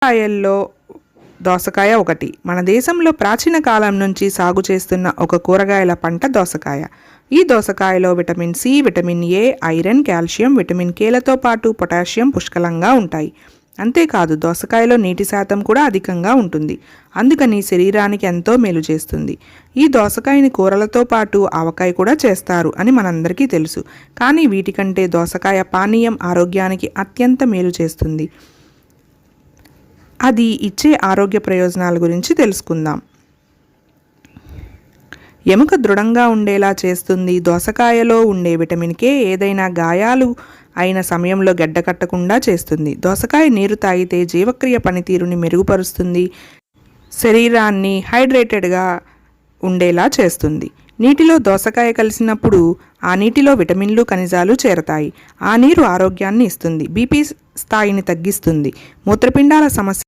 కాయల్లో దోసకాయ ఒకటి. మన దేశంలో ప్రాచీన కాలం నుంచి సాగు చేస్తున్న ఒక కూరగాయల పంట దోసకాయ. ఈ దోసకాయలో vitamin C, vitamin A, iron, calcium, vitamin కేలతో పాటు పొటాషియం పుష్కలంగా ఉంటాయి. అంతేకాదు దోసకాయలో నీటి శాతం కూడా అధికంగా ఉంటుంది. అందుకని శరీరానికి ఎంతో మేలు చేస్తుంది. ఈ దోసకాయని కూరలతో పాటు ఆవకాయ కూడా చేస్తారు అని మనందరికీ తెలుసు. కానీ వీటికంటే దోసకాయ పానీయం ఆరోగ్యానికి అత్యంత మేలు చేస్తుంది. అది ఇచ్చే ఆరోగ్య ప్రయోజనాల గురించి తెలుసుకుందాం. ఎముక దృఢంగా ఉండేలా చేస్తుంది. దోసకాయలో ఉండే విటమిన్ కే ఏదైనా గాయాలు అయిన సమయంలో గడ్డకట్టకుండా చేస్తుంది. దోసకాయ నీరు తాగితే జీవక్రియ పనితీరుని మెరుగుపరుస్తుంది. శరీరాన్ని హైడ్రేటెడ్గా ఉండేలా చేస్తుంది. నీటిలో దోసకాయ కలిసినప్పుడు ఆ నీటిలో విటమిన్లు, ఖనిజాలు చేరతాయి. ఆ నీరు ఆరోగ్యాన్ని ఇస్తుంది. బీపీ స్థాయిని తగ్గిస్తుంది. మూత్రపిండాల సమస్య